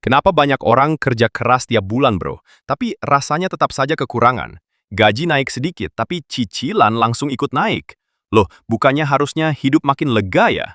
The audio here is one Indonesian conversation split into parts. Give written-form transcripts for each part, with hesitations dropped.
Kenapa banyak orang kerja keras tiap bulan, bro? Tapi rasanya tetap saja kekurangan. Gaji naik sedikit, tapi cicilan langsung ikut naik. Loh, bukannya harusnya hidup makin lega ya?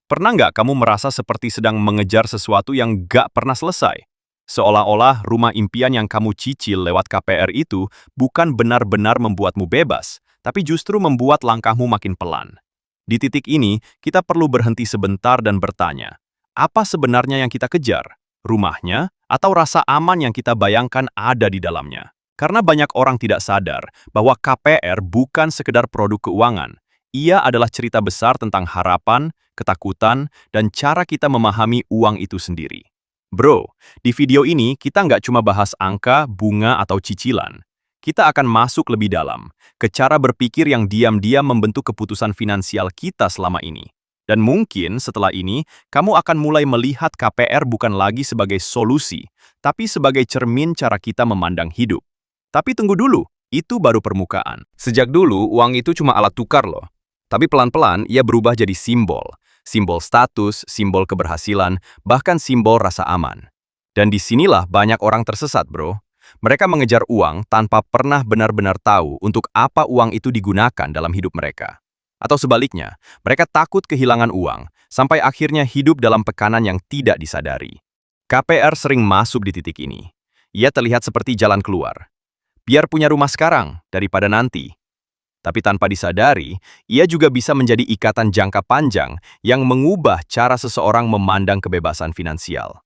Pernah nggak kamu merasa seperti sedang mengejar sesuatu yang nggak pernah selesai? Seolah-olah rumah impian yang kamu cicil lewat KPR itu bukan benar-benar membuatmu bebas, tapi justru membuat langkahmu makin pelan. Di titik ini, kita perlu berhenti sebentar dan bertanya, apa sebenarnya yang kita kejar? Rumahnya, atau rasa aman yang kita bayangkan ada di dalamnya. Karena banyak orang tidak sadar bahwa KPR bukan sekedar produk keuangan. Ia adalah cerita besar tentang harapan, ketakutan, dan cara kita memahami uang itu sendiri. Bro, di video ini kita nggak cuma bahas angka, bunga, atau cicilan. Kita akan masuk lebih dalam ke cara berpikir yang diam-diam membentuk keputusan finansial kita selama ini. Dan mungkin setelah ini, kamu akan mulai melihat KPR bukan lagi sebagai solusi, tapi sebagai cermin cara kita memandang hidup. Tapi tunggu dulu, itu baru permukaan. Sejak dulu, uang itu cuma alat tukar loh. Tapi pelan-pelan, ia berubah jadi simbol. Simbol status, simbol keberhasilan, bahkan simbol rasa aman. Dan disinilah banyak orang tersesat, bro. Mereka mengejar uang tanpa pernah benar-benar tahu untuk apa uang itu digunakan dalam hidup mereka. Atau sebaliknya, mereka takut kehilangan uang, sampai akhirnya hidup dalam tekanan yang tidak disadari. KPR sering masuk di titik ini. Ia terlihat seperti jalan keluar. Biar punya rumah sekarang, daripada nanti. Tapi tanpa disadari, ia juga bisa menjadi ikatan jangka panjang yang mengubah cara seseorang memandang kebebasan finansial.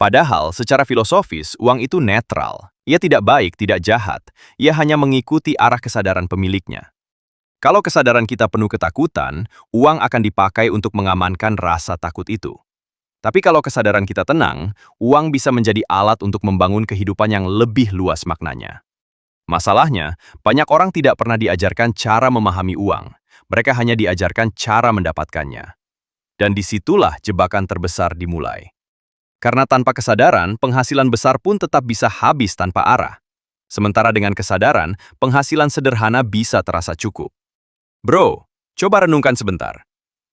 Padahal, secara filosofis, uang itu netral. Ia tidak baik, tidak jahat. Ia hanya mengikuti arah kesadaran pemiliknya. Kalau kesadaran kita penuh ketakutan, uang akan dipakai untuk mengamankan rasa takut itu. Tapi kalau kesadaran kita tenang, uang bisa menjadi alat untuk membangun kehidupan yang lebih luas maknanya. Masalahnya, banyak orang tidak pernah diajarkan cara memahami uang. Mereka hanya diajarkan cara mendapatkannya. Dan disitulah jebakan terbesar dimulai. Karena tanpa kesadaran, penghasilan besar pun tetap bisa habis tanpa arah. Sementara dengan kesadaran, penghasilan sederhana bisa terasa cukup. Bro, coba renungkan sebentar.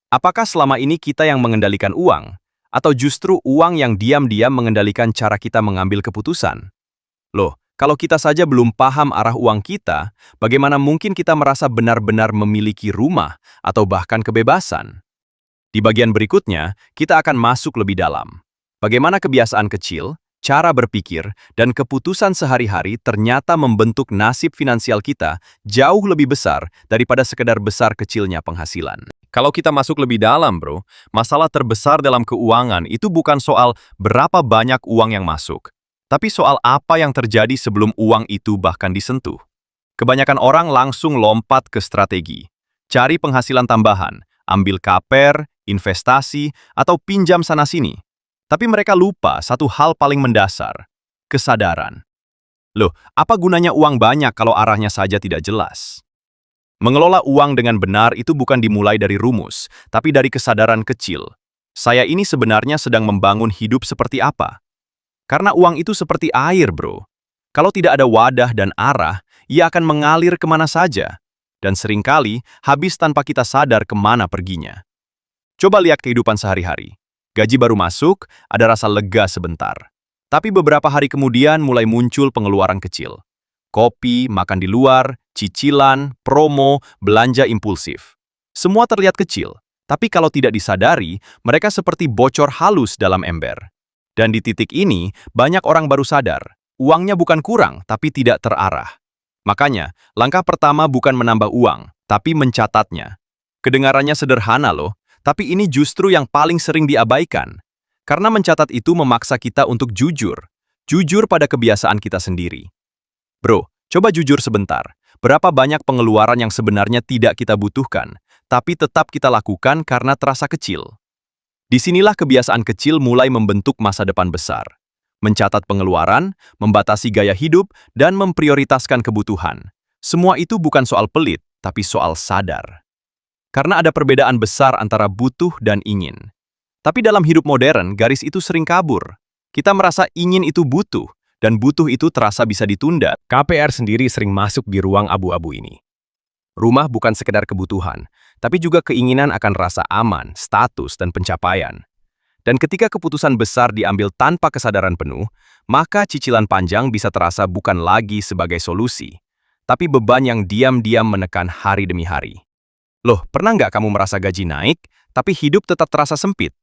Apakah selama ini kita yang mengendalikan uang? Atau justru uang yang diam-diam mengendalikan cara kita mengambil keputusan? Loh, kalau kita saja belum paham arah uang kita, bagaimana mungkin kita merasa benar-benar memiliki rumah atau bahkan kebebasan? Di bagian berikutnya, kita akan masuk lebih dalam. Bagaimana kebiasaan kecil, cara berpikir, dan keputusan sehari-hari ternyata membentuk nasib finansial kita jauh lebih besar daripada sekedar besar kecilnya penghasilan. Kalau kita masuk lebih dalam, bro, masalah terbesar dalam keuangan itu bukan soal berapa banyak uang yang masuk, tapi soal apa yang terjadi sebelum uang itu bahkan disentuh. Kebanyakan orang langsung lompat ke strategi, cari penghasilan tambahan, ambil KPR, investasi, atau pinjam sana-sini. Tapi mereka lupa satu hal paling mendasar, kesadaran. Loh, apa gunanya uang banyak kalau arahnya saja tidak jelas? Mengelola uang dengan benar itu bukan dimulai dari rumus, tapi dari kesadaran kecil. Saya ini sebenarnya sedang membangun hidup seperti apa? Karena uang itu seperti air, bro. Kalau tidak ada wadah dan arah, ia akan mengalir kemana saja. Dan seringkali habis tanpa kita sadar kemana perginya. Coba lihat kehidupan sehari-hari. Gaji baru masuk, ada rasa lega sebentar. Tapi beberapa hari kemudian mulai muncul pengeluaran kecil. Kopi, makan di luar, cicilan, promo, belanja impulsif. Semua terlihat kecil, tapi kalau tidak disadari, mereka seperti bocor halus dalam ember. Dan di titik ini, banyak orang baru sadar, uangnya bukan kurang, tapi tidak terarah. Makanya, langkah pertama bukan menambah uang, tapi mencatatnya. Kedengarannya sederhana loh, tapi ini justru yang paling sering diabaikan. Karena mencatat itu memaksa kita untuk jujur. Jujur pada kebiasaan kita sendiri. Bro, coba jujur sebentar. Berapa banyak pengeluaran yang sebenarnya tidak kita butuhkan, tapi tetap kita lakukan karena terasa kecil? Disinilah kebiasaan kecil mulai membentuk masa depan besar. Mencatat pengeluaran, membatasi gaya hidup, dan memprioritaskan kebutuhan. Semua itu bukan soal pelit, tapi soal sadar. Karena ada perbedaan besar antara butuh dan ingin. Tapi dalam hidup modern, garis itu sering kabur. Kita merasa ingin itu butuh, dan butuh itu terasa bisa ditunda. KPR sendiri sering masuk di ruang abu-abu ini. Rumah bukan sekedar kebutuhan, tapi juga keinginan akan rasa aman, status, dan pencapaian. Dan ketika keputusan besar diambil tanpa kesadaran penuh, maka cicilan panjang bisa terasa bukan lagi sebagai solusi, tapi beban yang diam-diam menekan hari demi hari. Loh, pernah nggak kamu merasa gaji naik, tapi hidup tetap terasa sempit?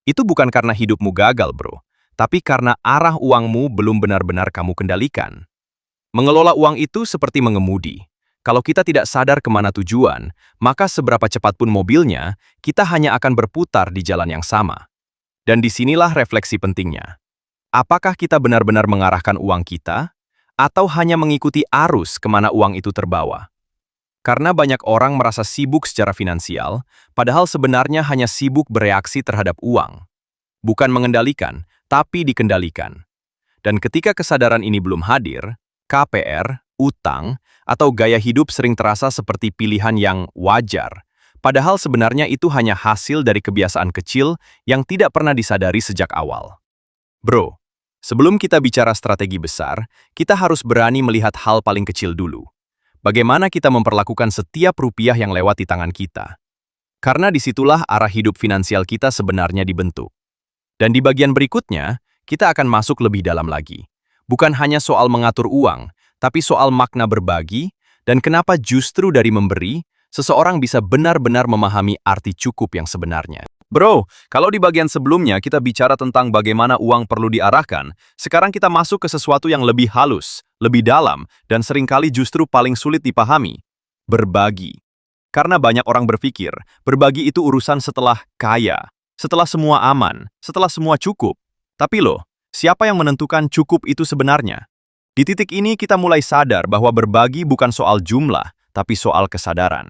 Itu bukan karena hidupmu gagal, bro, tapi karena arah uangmu belum benar-benar kamu kendalikan. Mengelola uang itu seperti mengemudi. Kalau kita tidak sadar kemana tujuan, maka seberapa cepat pun mobilnya, kita hanya akan berputar di jalan yang sama. Dan disinilah refleksi pentingnya. Apakah kita benar-benar mengarahkan uang kita, atau hanya mengikuti arus kemana uang itu terbawa? Karena banyak orang merasa sibuk secara finansial, padahal sebenarnya hanya sibuk bereaksi terhadap uang. Bukan mengendalikan, tapi dikendalikan. Dan ketika kesadaran ini belum hadir, KPR, utang, atau gaya hidup sering terasa seperti pilihan yang wajar. Padahal sebenarnya itu hanya hasil dari kebiasaan kecil yang tidak pernah disadari sejak awal. Bro, sebelum kita bicara strategi besar, kita harus berani melihat hal paling kecil dulu. Bagaimana kita memperlakukan setiap rupiah yang lewat di tangan kita. Karena disitulah arah hidup finansial kita sebenarnya dibentuk. Dan di bagian berikutnya, kita akan masuk lebih dalam lagi. Bukan hanya soal mengatur uang, tapi soal makna berbagi, dan kenapa justru dari memberi, seseorang bisa benar-benar memahami arti cukup yang sebenarnya. Bro, kalau di bagian sebelumnya kita bicara tentang bagaimana uang perlu diarahkan, sekarang kita masuk ke sesuatu yang lebih halus, lebih dalam, dan seringkali justru paling sulit dipahami. Berbagi. Karena banyak orang berpikir, berbagi itu urusan setelah kaya, setelah semua aman, setelah semua cukup. Tapi loh, siapa yang menentukan cukup itu sebenarnya? Di titik ini kita mulai sadar bahwa berbagi bukan soal jumlah, tapi soal kesadaran.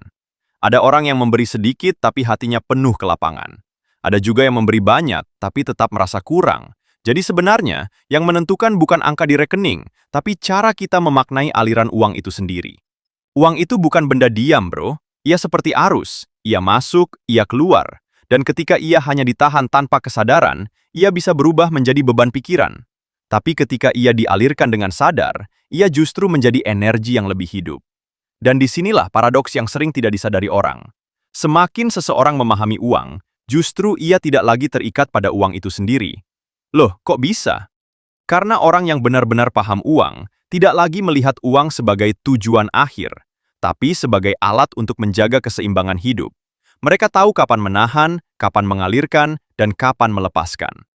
Ada orang yang memberi sedikit tapi hatinya penuh kelapangan. Ada juga yang memberi banyak tapi tetap merasa kurang. Jadi sebenarnya yang menentukan bukan angka di rekening, tapi cara kita memaknai aliran uang itu sendiri. Uang itu bukan benda diam, bro. Ia seperti arus. Ia masuk, ia keluar. Dan ketika ia hanya ditahan tanpa kesadaran, ia bisa berubah menjadi beban pikiran. Tapi ketika ia dialirkan dengan sadar, ia justru menjadi energi yang lebih hidup. Dan disinilah paradoks yang sering tidak disadari orang. Semakin seseorang memahami uang, justru ia tidak lagi terikat pada uang itu sendiri. Loh, kok bisa? Karena orang yang benar-benar paham uang, tidak lagi melihat uang sebagai tujuan akhir, tapi sebagai alat untuk menjaga keseimbangan hidup. Mereka tahu kapan menahan, kapan mengalirkan, dan kapan melepaskan.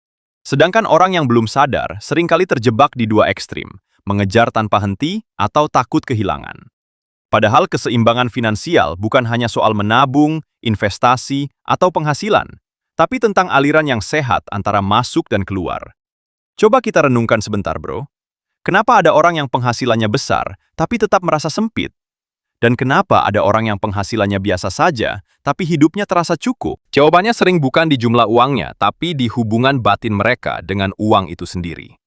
Sedangkan orang yang belum sadar seringkali terjebak di dua ekstrim, mengejar tanpa henti atau takut kehilangan. Padahal keseimbangan finansial bukan hanya soal menabung, investasi, atau penghasilan, tapi tentang aliran yang sehat antara masuk dan keluar. Coba kita renungkan sebentar, bro. Kenapa ada orang yang penghasilannya besar, tapi tetap merasa sempit? Dan kenapa ada orang yang penghasilannya biasa saja, tapi hidupnya terasa cukup? Jawabannya sering bukan di jumlah uangnya, tapi di hubungan batin mereka dengan uang itu sendiri.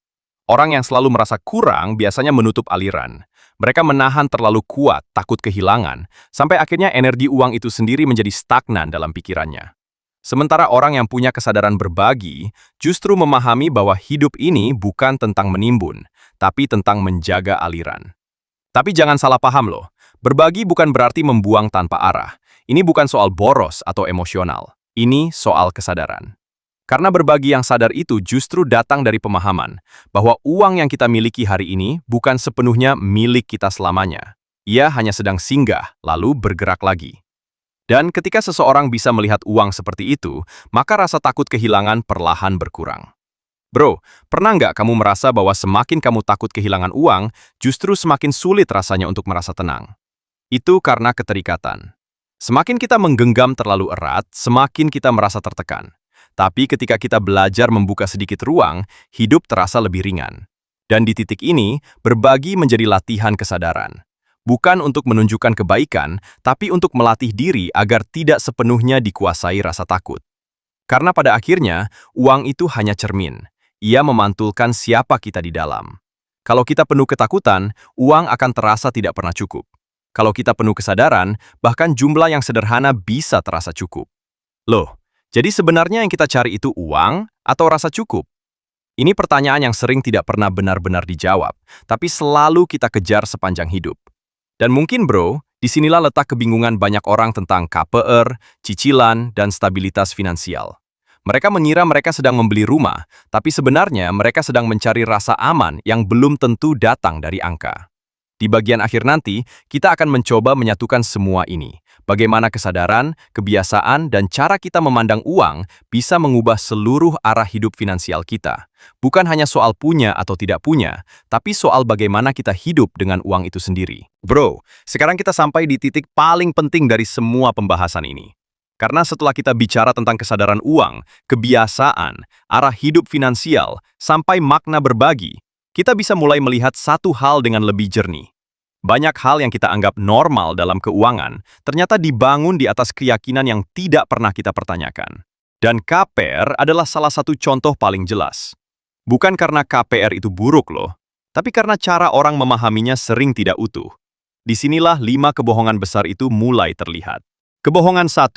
Orang yang selalu merasa kurang biasanya menutup aliran. Mereka menahan terlalu kuat, takut kehilangan, sampai akhirnya energi uang itu sendiri menjadi stagnan dalam pikirannya. Sementara orang yang punya kesadaran berbagi, justru memahami bahwa hidup ini bukan tentang menimbun, tapi tentang menjaga aliran. Tapi jangan salah paham loh. Berbagi bukan berarti membuang tanpa arah. Ini bukan soal boros atau emosional. Ini soal kesadaran. Karena berbagi yang sadar itu justru datang dari pemahaman bahwa uang yang kita miliki hari ini bukan sepenuhnya milik kita selamanya. Ia hanya sedang singgah, lalu bergerak lagi. Dan ketika seseorang bisa melihat uang seperti itu, maka rasa takut kehilangan perlahan berkurang. Bro, pernah nggak kamu merasa bahwa semakin kamu takut kehilangan uang, justru semakin sulit rasanya untuk merasa tenang? Itu karena keterikatan. Semakin kita menggenggam terlalu erat, semakin kita merasa tertekan. Tapi ketika kita belajar membuka sedikit ruang, hidup terasa lebih ringan. Dan di titik ini, berbagi menjadi latihan kesadaran. Bukan untuk menunjukkan kebaikan, tapi untuk melatih diri agar tidak sepenuhnya dikuasai rasa takut. Karena pada akhirnya, uang itu hanya cermin. Ia memantulkan siapa kita di dalam. Kalau kita penuh ketakutan, uang akan terasa tidak pernah cukup. Kalau kita penuh kesadaran, bahkan jumlah yang sederhana bisa terasa cukup. Loh, jadi sebenarnya yang kita cari itu uang atau rasa cukup? Ini pertanyaan yang sering tidak pernah benar-benar dijawab, tapi selalu kita kejar sepanjang hidup. Dan mungkin bro, disinilah letak kebingungan banyak orang tentang KPR, cicilan, dan stabilitas finansial. Mereka mengira mereka sedang membeli rumah, tapi sebenarnya mereka sedang mencari rasa aman yang belum tentu datang dari angka. Di bagian akhir nanti, kita akan mencoba menyatukan semua ini. Bagaimana kesadaran, kebiasaan, dan cara kita memandang uang bisa mengubah seluruh arah hidup finansial kita. Bukan hanya soal punya atau tidak punya, tapi soal bagaimana kita hidup dengan uang itu sendiri. Bro, sekarang kita sampai di titik paling penting dari semua pembahasan ini. Karena setelah kita bicara tentang kesadaran uang, kebiasaan, arah hidup finansial, sampai makna berbagi, kita bisa mulai melihat satu hal dengan lebih jernih. Banyak hal yang kita anggap normal dalam keuangan ternyata dibangun di atas keyakinan yang tidak pernah kita pertanyakan. Dan KPR adalah salah satu contoh paling jelas. Bukan karena KPR itu buruk loh, tapi karena cara orang memahaminya sering tidak utuh. Disinilah 5 kebohongan besar itu mulai terlihat. Kebohongan 1.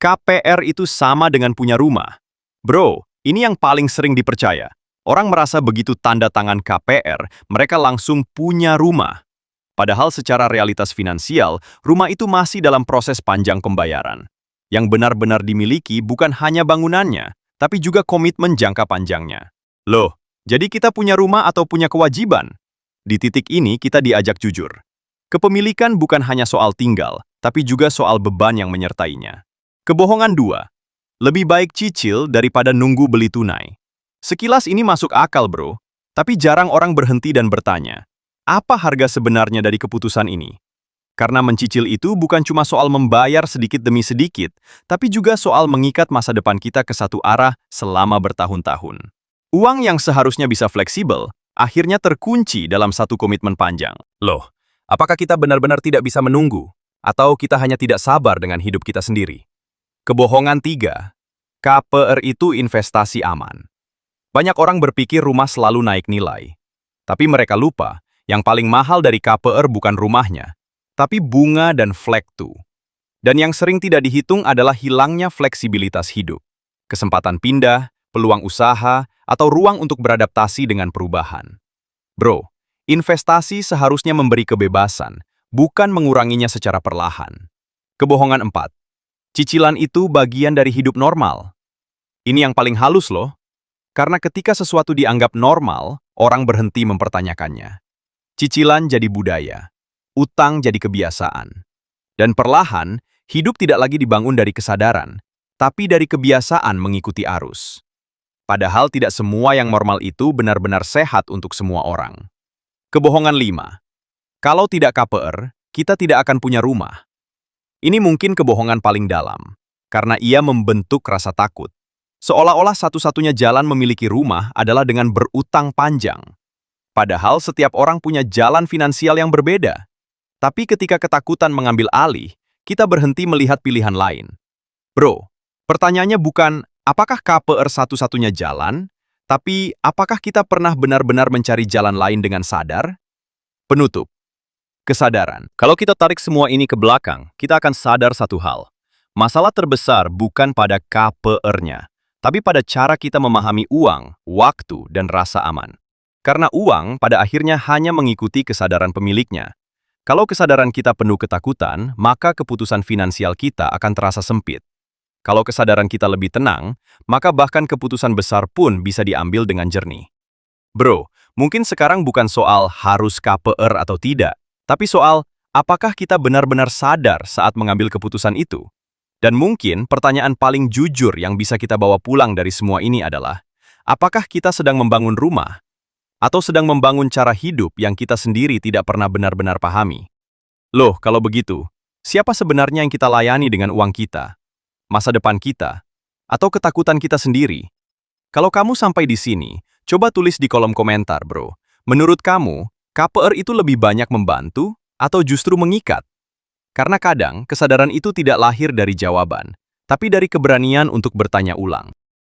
KPR itu sama dengan punya rumah. Bro, ini yang paling sering dipercaya. Orang merasa begitu tanda tangan KPR, mereka langsung punya rumah. Padahal secara realitas finansial, rumah itu masih dalam proses panjang pembayaran. Yang benar-benar dimiliki bukan hanya bangunannya, tapi juga komitmen jangka panjangnya. Loh, jadi kita punya rumah atau punya kewajiban? Di titik ini kita diajak jujur. Kepemilikan bukan hanya soal tinggal, tapi juga soal beban yang menyertainya. Kebohongan 2. Lebih baik cicil daripada nunggu beli tunai. Sekilas ini masuk akal, bro. Tapi jarang orang berhenti dan bertanya, apa harga sebenarnya dari keputusan ini? Karena mencicil itu bukan cuma soal membayar sedikit demi sedikit, tapi juga soal mengikat masa depan kita ke satu arah selama bertahun-tahun. Uang yang seharusnya bisa fleksibel, akhirnya terkunci dalam satu komitmen panjang. Loh, apakah kita benar-benar tidak bisa menunggu? Atau kita hanya tidak sabar dengan hidup kita sendiri? Kebohongan 3. KPR itu investasi aman. Banyak orang berpikir rumah selalu naik nilai. Tapi mereka lupa, yang paling mahal dari KPR bukan rumahnya, tapi bunga dan flektu. Dan yang sering tidak dihitung adalah hilangnya fleksibilitas hidup. Kesempatan pindah, peluang usaha, atau ruang untuk beradaptasi dengan perubahan. Bro, investasi seharusnya memberi kebebasan, bukan menguranginya secara perlahan. Kebohongan 4. Cicilan itu bagian dari hidup normal. Ini yang paling halus loh. Karena ketika sesuatu dianggap normal, orang berhenti mempertanyakannya. Cicilan jadi budaya, utang jadi kebiasaan. Dan perlahan, hidup tidak lagi dibangun dari kesadaran, tapi dari kebiasaan mengikuti arus. Padahal tidak semua yang normal itu benar-benar sehat untuk semua orang. Kebohongan 5. Kalau tidak KPR, kita tidak akan punya rumah. Ini mungkin kebohongan paling dalam, karena ia membentuk rasa takut. Seolah-olah satu-satunya jalan memiliki rumah adalah dengan berutang panjang. Padahal setiap orang punya jalan finansial yang berbeda. Tapi ketika ketakutan mengambil alih, kita berhenti melihat pilihan lain. Bro, pertanyaannya bukan apakah KPR satu-satunya jalan, tapi apakah kita pernah benar-benar mencari jalan lain dengan sadar? Penutup. Kesadaran. Kalau kita tarik semua ini ke belakang, kita akan sadar satu hal. Masalah terbesar bukan pada KPR-nya, tapi pada cara kita memahami uang, waktu, dan rasa aman. Karena uang pada akhirnya hanya mengikuti kesadaran pemiliknya. Kalau kesadaran kita penuh ketakutan, maka keputusan finansial kita akan terasa sempit. Kalau kesadaran kita lebih tenang, maka bahkan keputusan besar pun bisa diambil dengan jernih. Bro, mungkin sekarang bukan soal harus KPR atau tidak, tapi soal apakah kita benar-benar sadar saat mengambil keputusan itu. Dan mungkin pertanyaan paling jujur yang bisa kita bawa pulang dari semua ini adalah, apakah kita sedang membangun rumah? Atau sedang membangun cara hidup yang kita sendiri tidak pernah benar-benar pahami? Loh, kalau begitu, siapa sebenarnya yang kita layani dengan uang kita? Masa depan kita? Atau ketakutan kita sendiri? Kalau kamu sampai di sini, coba tulis di kolom komentar, bro. Menurut kamu, KPR itu lebih banyak membantu atau justru mengikat? Karena kadang kesadaran itu tidak lahir dari jawaban, tapi dari keberanian untuk bertanya ulang.